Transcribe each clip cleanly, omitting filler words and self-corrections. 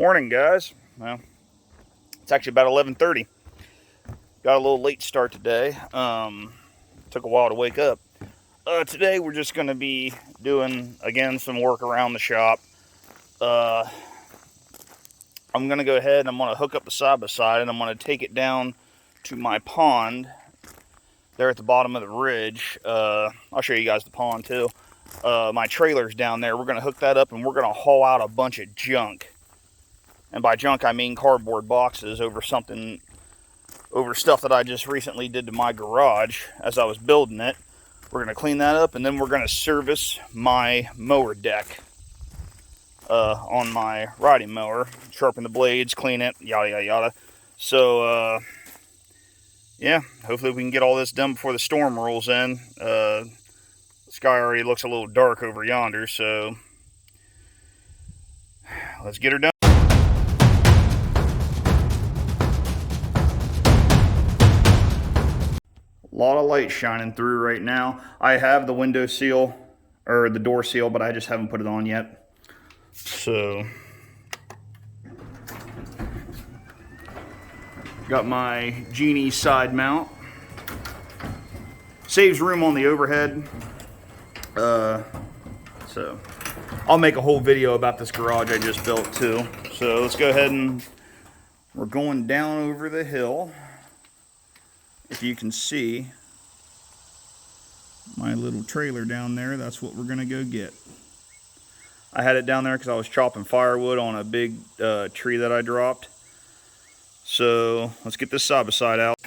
Morning, guys. Well, it's actually about 11:30. Got a little late start today. Took a while to wake up. Today we're just going to be doing, again, some work around the shop. I'm going to go ahead and I'm going to hook up the side-by-side and I'm going to take it down to my pond there at the bottom of the ridge. I'll show you guys the pond too. My trailer's down there. We're going to hook that up and we're going to haul out a bunch of junk. And by junk, I mean cardboard boxes over stuff that I just recently did to my garage as I was building it. We're going to clean that up, and then we're going to service my mower deck on my riding mower. Sharpen the blades, clean it, yada, yada, yada. So, yeah, hopefully we can get all this done before the storm rolls in. The sky already looks a little dark over yonder, so let's get her done. A lot of light shining through right now. I have the window seal, or the door seal, but I just haven't put it on yet. So, got my Genie side mount. Saves room on the overhead. So, I'll make a whole video about this garage I just built too. So, let's go ahead and we're going down over the hill. If you can see my little trailer down there, that's what we're gonna go get. I had it down there because I was chopping firewood on a big tree that I dropped. So let's get this side by side out.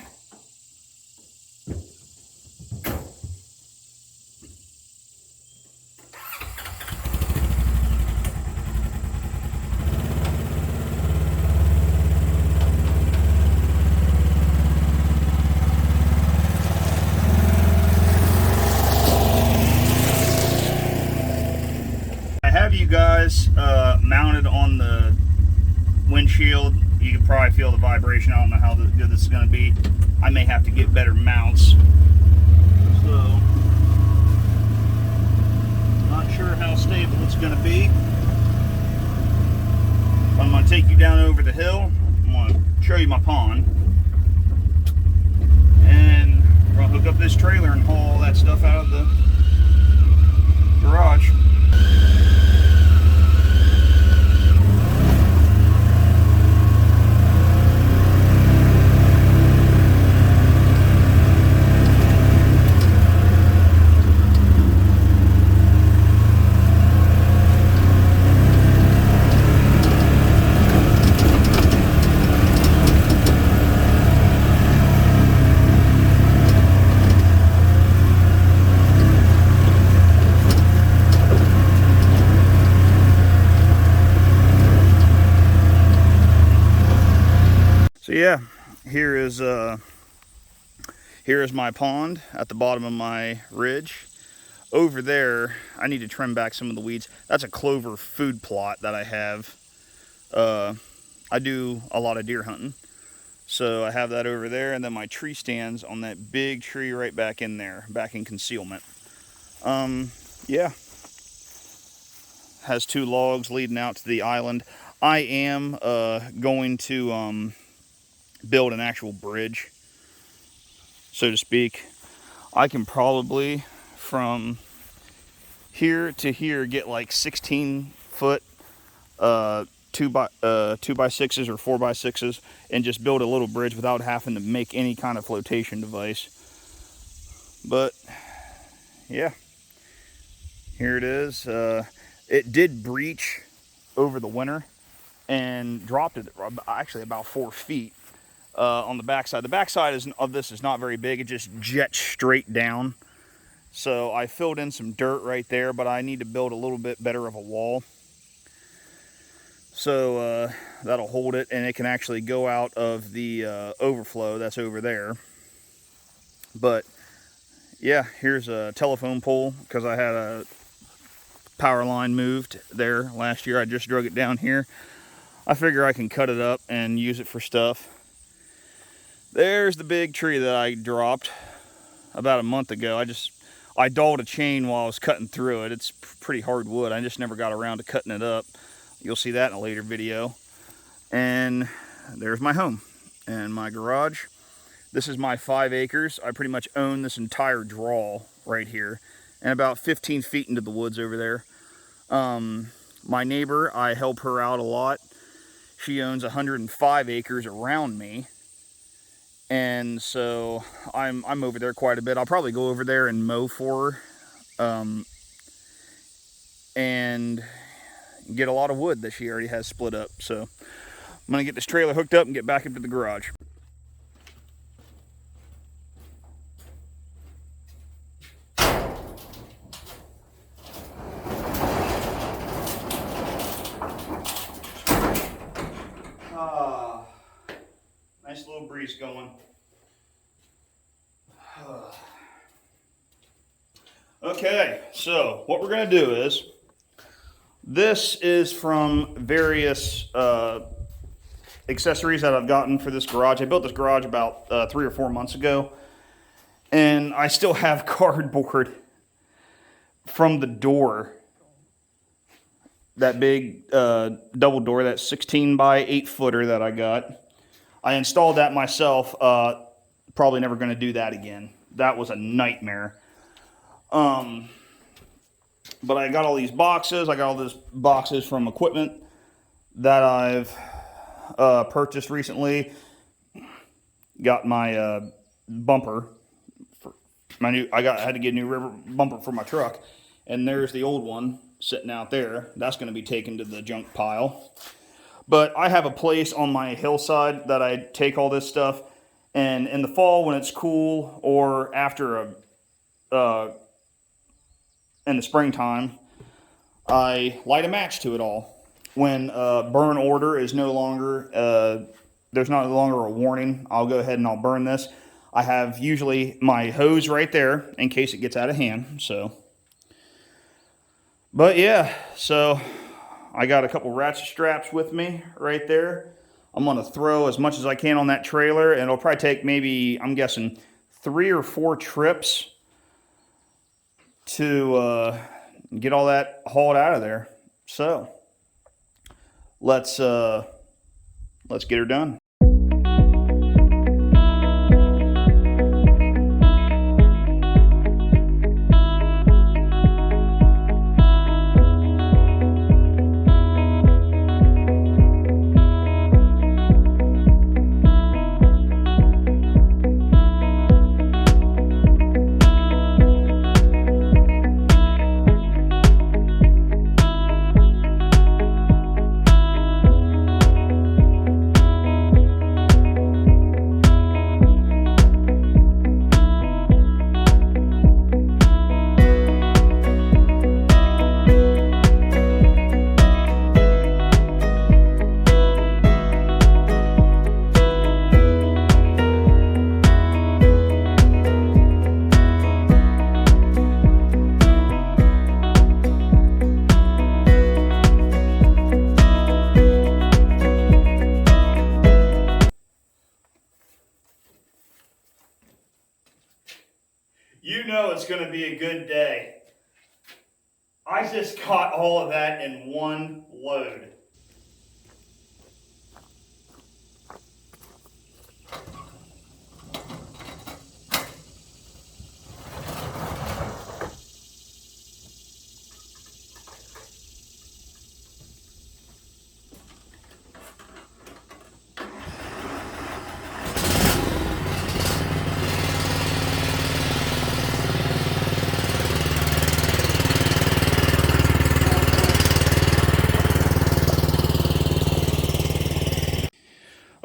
You guys mounted on the windshield. You can probably feel the vibration. I don't know how good this is going to be. I may have to get better mounts. So, not sure how stable it's going to be. I'm going to take you down over the hill. I'm going to show you my pond. And we're going to hook up this trailer and haul all that stuff out of the garage. So yeah, here is my pond at the bottom of my ridge. Over there, I need to trim back some of the weeds. That's a clover food plot that I have. I do a lot of deer hunting, so I have that over there, and then my tree stands on that big tree right back in there, back in concealment. Yeah, has two logs leading out to the island. I am going to build an actual bridge, so to speak. I can probably from here to here get like 16-foot 2x6s or 4x6s and just build a little bridge without having to make any kind of flotation device. But yeah, here it is. It did breach over the winter and dropped it actually about 4 feet. On the backside. The backside of this is not very big. It just jets straight down. So I filled in some dirt right there, but I need to build a little bit better of a wall. So that'll hold it, and it can actually go out of the overflow that's over there. But yeah, here's a telephone pole because I had a power line moved there last year. I just drug it down here. I figure I can cut it up and use it for stuff. There's the big tree that I dropped about a month ago. I dulled a chain while I was cutting through it. It's pretty hard wood. I just never got around to cutting it up. You'll see that in a later video. And there's my home and my garage. This is my 5 acres. I pretty much own this entire draw right here, and about 15 feet into the woods over there. My neighbor, I help her out a lot. She owns 105 acres around me, and so I'm over there quite a bit. I'll probably go over there and mow for her, and get a lot of wood that she already has split up. So I'm gonna get this trailer hooked up and get back into the garage. Nice little breeze going. Okay, so what we're going to do is, this is from various accessories that I've gotten for this garage. I built this garage about 3 or 4 months ago, and I still have cardboard from the door. That big double door, that 16 by 8 footer that I got. I installed that myself. Probably never going to do that again. That was a nightmare. But I got all these boxes. I got all these boxes from equipment that I've purchased recently. Got my bumper. I had to get a new river bumper for my truck. And there's the old one sitting out there. That's going to be taken to the junk pile. But I have a place on my hillside that I take all this stuff, and in the fall when it's cool, or after in the springtime, I light a match to it all. When burn order is no longer, there's no longer a warning, I'll go ahead and I'll burn this. I have usually my hose right there in case it gets out of hand. But yeah, so I got a couple ratchet straps with me right there. I'm going to throw as much as I can on that trailer, and it'll probably take maybe, I'm guessing, 3 or 4 trips to get all that hauled out of there. So let's get her done. You know it's going to be a good day. I just caught all of that in one load.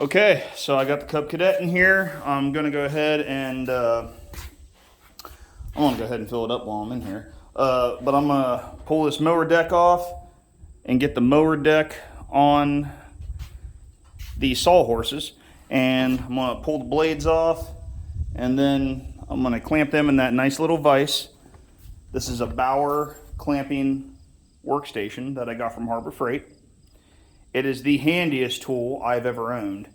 Okay, so I got the Cub Cadet in here. I'm going to go ahead and fill it up while I'm in here. But I'm going to pull this mower deck off and get the mower deck on the sawhorses. And I'm going to pull the blades off, and then I'm going to clamp them in that nice little vise. This is a Bauer clamping workstation that I got from Harbor Freight. It is the handiest tool I've ever owned.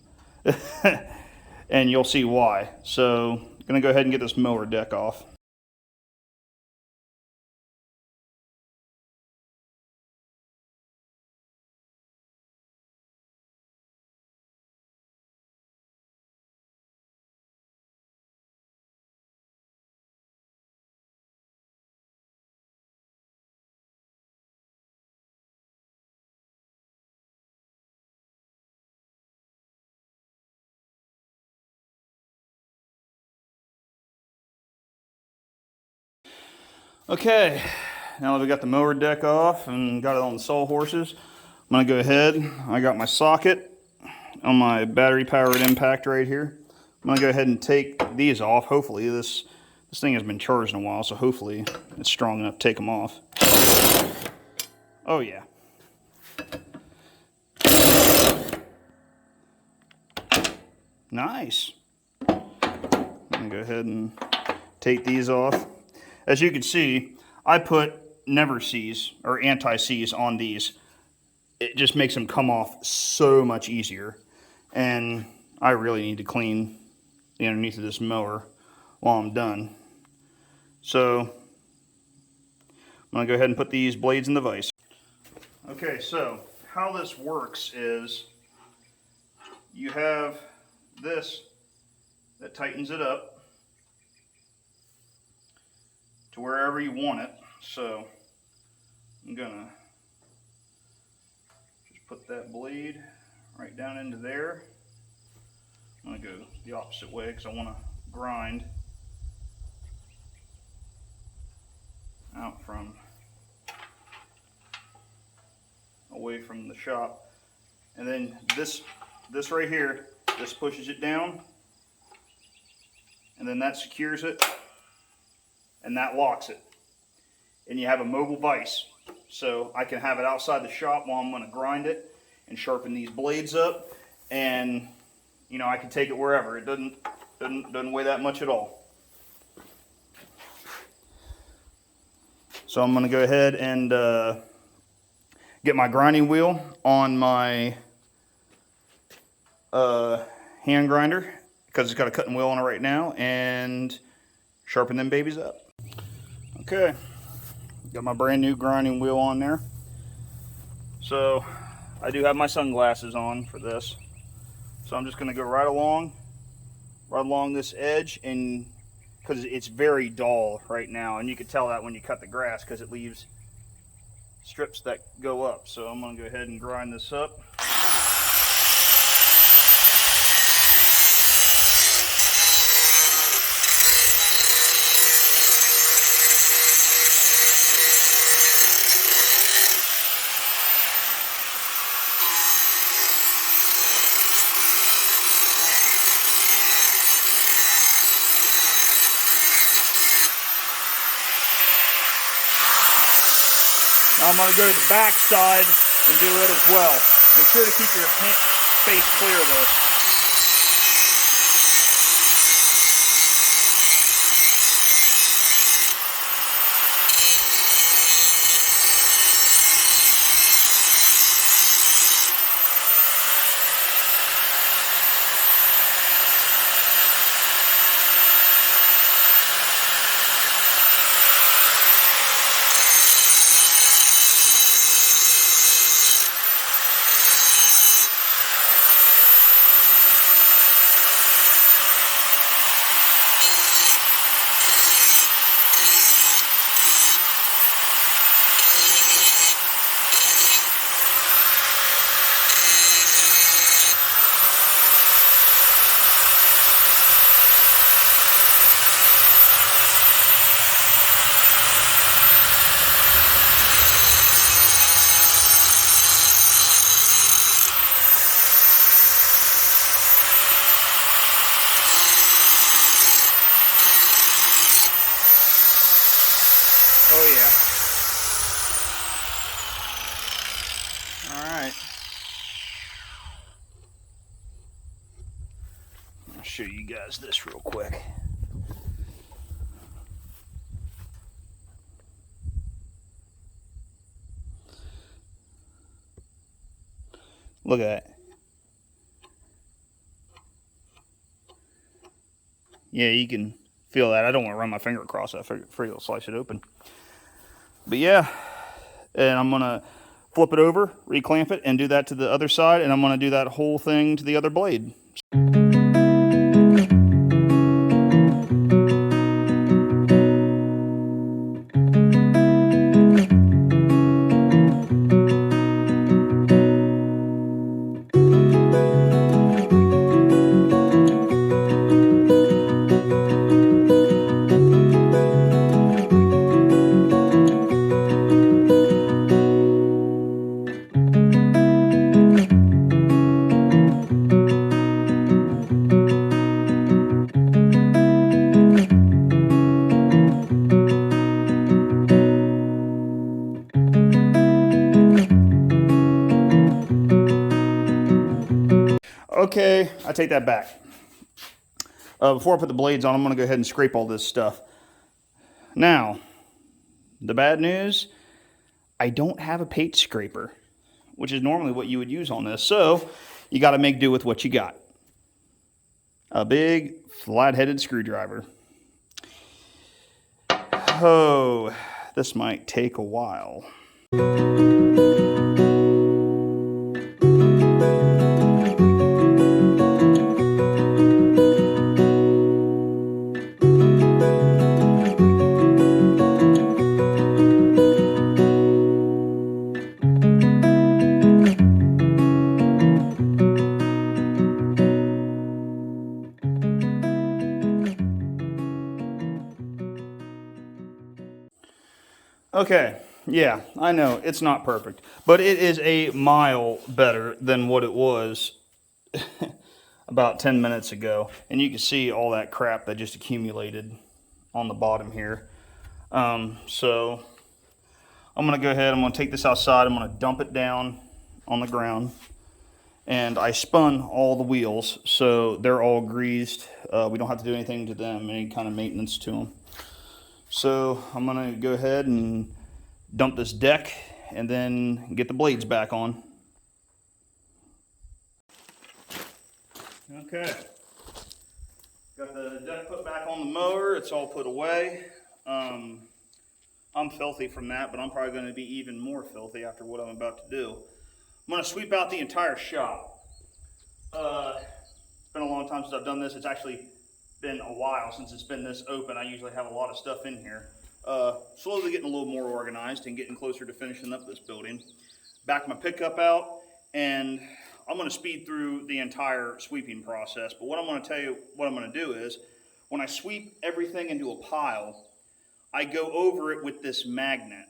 And you'll see why. So I'm going to go ahead and get this mower deck off. Okay, now that we got the mower deck off and got it on the sawhorses, I'm gonna go ahead. I got my socket on my battery powered impact right here. I'm gonna go ahead and take these off. Hopefully this thing has been charged in a while, so hopefully it's strong enough to take them off. Oh yeah. Nice. I'm gonna go ahead and take these off. As you can see, I put never seize or anti-seize on these. It just makes them come off so much easier. And I really need to clean the underneath of this mower while I'm done. So I'm gonna go ahead and put these blades in the vise. Okay, so how this works is you have this that tightens it up to wherever you want it. So I'm gonna just put that blade right down into there. I'm gonna go the opposite way because I want to grind out from away from the shop. And then this right here, this pushes it down, and then that secures it, and that locks it. And you have a mobile vise. So I can have it outside the shop while I'm going to grind it and sharpen these blades up, and you know, I can take it wherever. It doesn't weigh that much at all. So I'm going to go ahead and get my grinding wheel on my hand grinder, because it's got a cutting wheel on it right now, and sharpen them babies up. Okay, got my brand new grinding wheel on there. So I do have my sunglasses on for this. So I'm just going to go right along this edge, and because it's very dull right now, and you can tell that when you cut the grass because it leaves strips that go up. So I'm going to go ahead and grind this up. Now I'm going to go to the back side and do it as well. Make sure to keep your face clear though. Oh yeah. All right. I'll show you guys this real quick. Look at that. Yeah, you can feel that. I don't want to run my finger across that. I'm afraid it'll slice it open. But yeah, and I'm going to flip it over, reclamp it, and do that to the other side, and I'm going to do that whole thing to the other blade. Okay, I take that back. Before I put the blades on, I'm going to go ahead and scrape all this stuff. Now, the bad news, I don't have a paint scraper, which is normally what you would use on this. So, you got to make do with what you got. A big, flat-headed screwdriver. Oh, this might take a while. Okay, yeah, I know, it's not perfect, but it is a mile better than what it was about 10 minutes ago. And you can see all that crap that just accumulated on the bottom here. So I'm gonna go ahead, I'm gonna take this outside, I'm gonna dump it down on the ground. And I spun all the wheels, so they're all greased. We don't have to do anything to them, any kind of maintenance to them. So I'm gonna go ahead and dump this deck and then get the blades back on. Okay, got the deck put back on the mower, it's all put away. I'm filthy from that, but I'm probably gonna be even more filthy after what I'm about to do. I'm gonna sweep out the entire shop. It's been a long time since I've done this. It's actually been a while since it's been this open. I usually have a lot of stuff in here. Slowly getting a little more organized and getting closer to finishing up this building. Back my pickup out, and I'm going to speed through the entire sweeping process. But what I'm going to tell you, what I'm going to do is, when I sweep everything into a pile, I go over it with this magnet.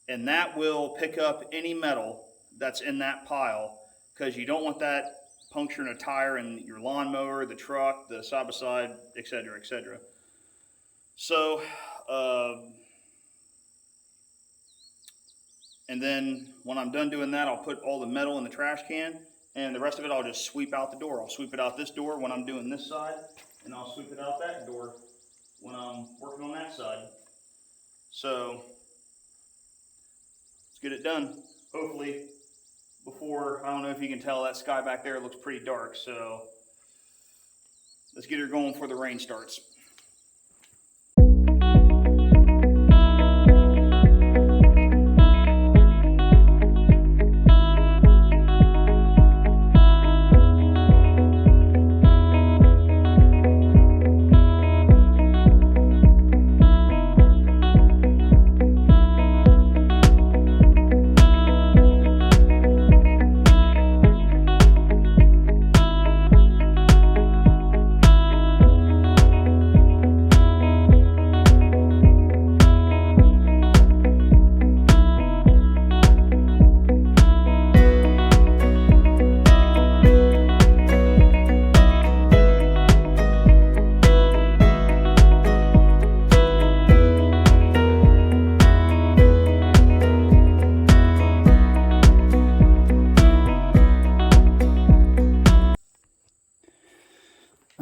And that will pick up any metal that's in that pile, because you don't want that puncturing a tire in your lawnmower, the truck, the side-by-side, etc., etc. So, and then when I'm done doing that, I'll put all the metal in the trash can, and the rest of it I'll just sweep out the door. I'll sweep it out this door when I'm doing this side, and I'll sweep it out that door when I'm working on that side. So, let's get it done. Hopefully, before, I don't know if you can tell, that sky back there looks pretty dark, so let's get her going before the rain starts.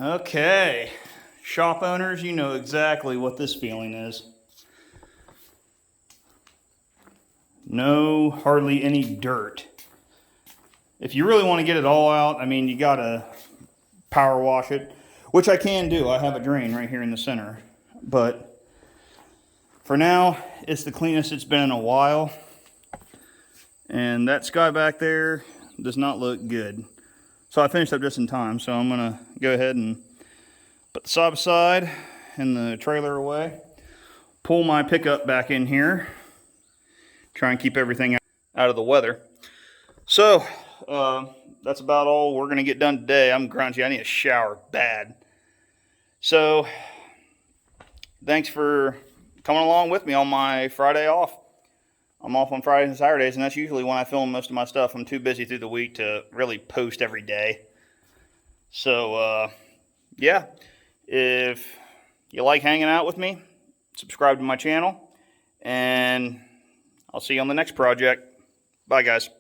Okay, shop owners, you know exactly what this feeling is. No, hardly any dirt. If you really want to get it all out, I mean, you gotta power wash it, which I can do. I have a drain right here in the center. But for now, it's the cleanest it's been in a while. And that sky back there does not look good. So I finished up just in time, so I'm gonna go ahead and put the side by side and the trailer away, pull my pickup back in here, try and keep everything out of the weather. So that's about all we're gonna get done today. I'm grungy, I need a shower bad. So thanks for coming along with me on my Friday off. I'm off on Fridays and Saturdays, and that's usually when I film most of my stuff. I'm too busy through the week to really post every day. So, yeah, if you like hanging out with me, subscribe to my channel, and I'll see you on the next project. Bye, guys.